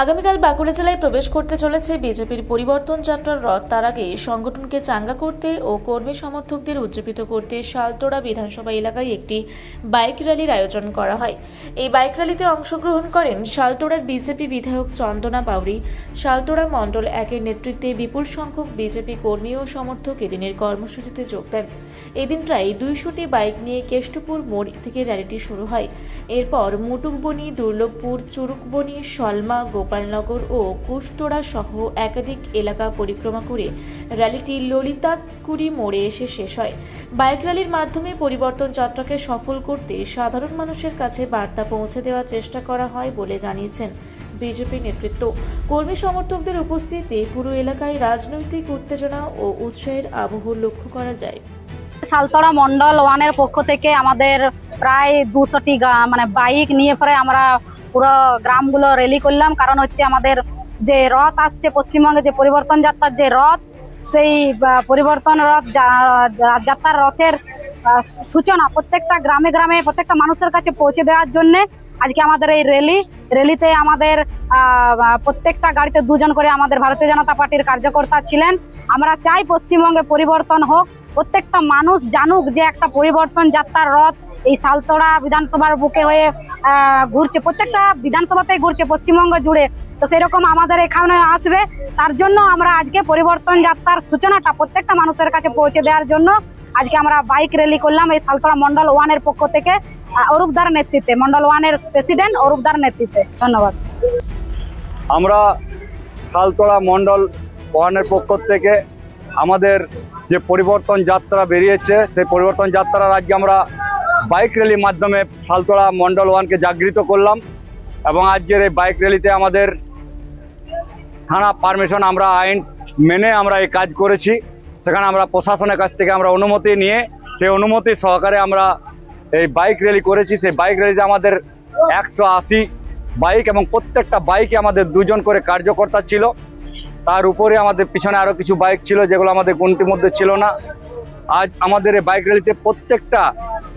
আগামীকাল বাঁকুড়া জেলায় প্রবেশ করতে চলেছে বিজেপির পরিবর্তন যাত্রার রথ। তার আগে সংগঠনকে চাঙ্গা করতে ও কর্মী সমর্থকদের উজ্জীবিত করতে শালতোড়া বিধানসভা এলাকায় একটি বাইক র্যালির আয়োজন করা হয়। এই বাইক র্যালিতে অংশগ্রহণ করেন শালতোড়ার বিজেপি বিধায়ক চন্দনা বাউরি। শালতোড়া মণ্ডল 1-এর নেতৃত্বে বিপুল সংখ্যক বিজেপি কর্মী ও সমর্থক এদিনের কর্মসূচিতে যোগ দেন। এদিন প্রায় 200টি বাইক নিয়ে কেষ্টপুর মোড় থেকে র্যালিটি শুরু হয়। এরপর মুটুকবনি, দুর্লভপুর, চুরুকবনি, সলমা, গোপালনগর ও কুশটোড়া সহ একাধিক এলাকা পরিক্রমা করে র্যালিটি ললিতাকুড়ি মোড়ে এসে শেষ হয়। বাইক র্যালির মাধ্যমে পরিবর্তন যাত্রাকে সফল করতে সাধারণ মানুষের কাছে বার্তা পৌঁছে দেওয়ার চেষ্টা করা হয় বলে জানিয়েছেন বিজেপি নেতৃত্ব। কর্মী সমর্থকদের উপস্থিতিতে পুরো এলাকায় রাজনৈতিক উত্তেজনা ও উৎসাহের আবহ লক্ষ্য করা যায়। শালতোড়া মন্ডল 1-এর পক্ষ থেকে আমাদের প্রায় 200টি বাইক নিয়ে পরে আমরা পুরো গ্রামগুলো র্যালি করলাম। কারণ হচ্ছে আমাদের যে রথ আসছে পশ্চিমবঙ্গে, যে পরিবর্তন যাত্রার যে রথ, সেই পরিবর্তন রথ যাত্রার রথের সূচনা প্রত্যেকটা গ্রামে গ্রামে প্রত্যেকটা মানুষের কাছে পৌঁছে দেওয়ার জন্য আজকে আমাদের এই র্যালিতে আমাদের প্রত্যেকটা গাড়িতে 2 জন করে আমাদের ভারতীয় জনতা পার্টির কার্যকর্তা ছিলেন। আমরা চাই পশ্চিমবঙ্গে পরিবর্তন হোক, প্রত্যেকটা মানুষ জানুক যে একটা পরিবর্তন যাত্রার রথ এই শালতোড়া বিধানসভার বুকে হয়ে ঘুরছে, প্রত্যেকটা বিধানসভাতেই ঘুরছে পশ্চিমবঙ্গ জুড়ে। তো সেরকম আমাদের এখানে আসবে, তার জন্য আমরা আজকে পরিবর্তন যাত্রার সূচনাটা প্রত্যেকটা মানুষের কাছে পৌঁছে দেওয়ার জন্য আজকে আমরা বাইক র্যালি করলাম এই শালতোড়া মন্ডল 1-এর পক্ষ থেকে, অরূপদার নেতৃত্বে, মন্ডল 1-এর প্রেসিডেন্ট অরূপদার নেতৃত্বে। ধন্যবাদ। আমরা শালতোড়া মন্ডল 1-এর পক্ষ থেকে আমাদের যে পরিবর্তন যাত্রা বেরিয়েছে, সেই পরিবর্তন যাত্রার আজকে আমরা বাইক র্যালির মাধ্যমে শালতোড়া মন্ডল 1-কে জাগৃত করলাম। এবং আজকের এই বাইক র্যালিতে আমাদের থানা পারমিশন, আমরা আইন মেনে আমরা এই কাজ করেছি। সেখানে আমরা প্রশাসনের কাছ থেকে আমরা অনুমতি নিয়ে সেই অনুমতি সহকারে আমরা এই বাইক র্যালি করেছি। সেই বাইক র্যালিতে আমাদের 180 বাইক এবং প্রত্যেকটা বাইকে আমাদের 2 জন করে কার্যকর্তা ছিল। তার উপরে আমাদের পিছনে আরও কিছু বাইক ছিল যেগুলো আমাদের গণতির মধ্যে ছিল না। আজ আমাদের এই বাইক র্যালিতে প্রত্যেকটা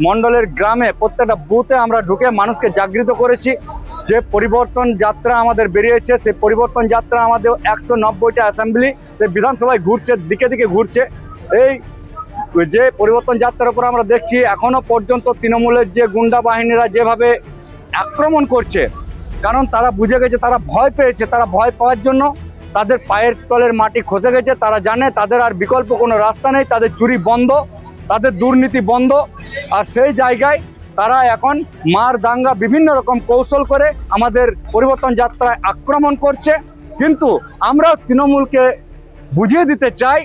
মণ্ডলের গ্রামে প্রত্যেকটা বুথে আমরা ঢুকে মানুষকে জাগৃত করেছি। যে পরিবর্তন যাত্রা আমাদের বেরিয়েছে, সেই পরিবর্তন যাত্রা আমাদের 190টা অ্যাসেম্বলি সে বিধানসভায় ঘুরছে, দিকে দিকে ঘুরছে। এই যে পরিবর্তন যাত্রার উপর আমরা দেখছি এখনো পর্যন্ত তৃণমূলের যে গুন্ডা বাহিনীরা যেভাবে আক্রমণ করছে, কারণ তারা বুঝে গেছে, তারা ভয় পেয়েছে। তারা ভয় পাওয়ার জন্য তাদের পায়ের তলের মাটি খসে গেছে। তারা জানে তাদের আর বিকল্প কোনো রাস্তা নেই, তাদের চুরি বন্ধ, তাদের দুর্নীতি বন্ধ। আর সেই জায়গায় তারা এখন মার দাঙ্গা বিভিন্ন রকম কৌশল করে আমাদের পরিবর্তন যাত্রায় আক্রমণ করছে। কিন্তু আমরা তৃণমূলকে বুঝিয়ে দিতে চাই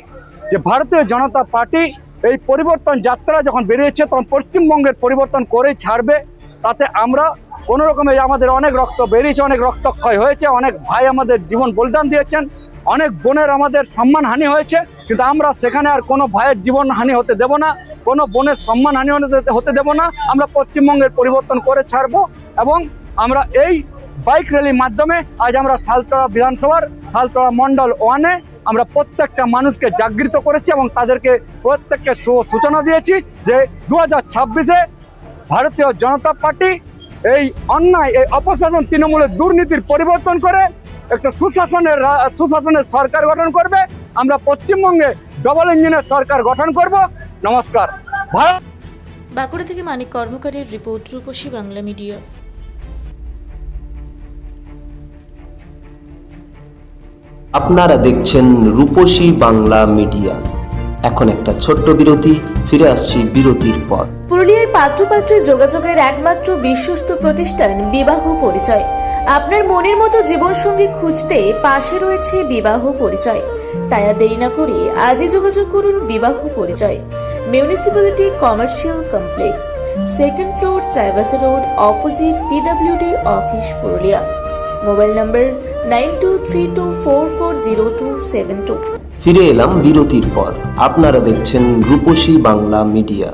যে ভারতীয় জনতা পার্টি এই পরিবর্তন যাত্রা যখন বেরিয়েছে তখন পশ্চিমবঙ্গের পরিবর্তন করেই ছাড়বে। তাতে আমরা কোনো রকমে আমাদের অনেক রক্ত বেরিয়েছে, অনেক রক্তক্ষয় হয়েছে, অনেক ভাই আমাদের জীবন বলিদান দিয়েছেন, অনেক বোনের আমাদের সম্মানহানি হয়েছে। কিন্তু আমরা সেখানে আর কোনো ভাইয়ের জীবনহানি হতে দেব না, কোনো বোনের সম্মানহানি হতে দেব না। আমরা পশ্চিমবঙ্গের পরিবর্তন করে ছাড়বো। এবং আমরা এই বাইক র্যালির মাধ্যমে আজ আমরা শালতোড়া বিধানসভার শালতোড়া মন্ডল 1-এ আমরা প্রত্যেকটা মানুষকে জাগৃত করেছি এবং তাদেরকে প্রত্যেককে সূচনা দিয়েছি যে 2026-এ ভারতীয় জনতা পার্টি এই অন্যায়, এই অপশাসন, তৃণমূলের দুর্নীতির পরিবর্তন করে একটা সুশাসনের সরকার গঠন করবে। আমরা পশ্চিমবঙ্গে ডবল ইঞ্জিনের সরকার গঠন করব। নমস্কার। বাঁকুড়া থেকে মানিক কর্মকারের রিপোর্ট, রূপসী বাংলা মিডিয়া। আপনারা দেখছেন রূপসী বাংলা মিডিয়া। এখন একটা ছোট্ট বিরতি, ফিরে আসছি বিরতির পর। পুরুলিয়ায় পাত্রপাত্রী যোগাযোগের একমাত্র বিশ্বস্ত প্রতিষ্ঠান বিবাহ পরিচয়। আপনার মনের মতো জীবনসঙ্গী খুঁজতে পাশে রয়েছে বিবাহ পরিচয়। তাই আর দেরি না করে আজই যোগাযোগ করুন বিবাহ পরিচয়। Municipality commercial complex, 2nd floor, Chaibasa road, opposite PWD office, Purulia. Mobile নম্বর 9232440272। ফিরে এলাম বিরতির পর। আপনারা দেখছেন রূপসী বাংলা মিডিয়া।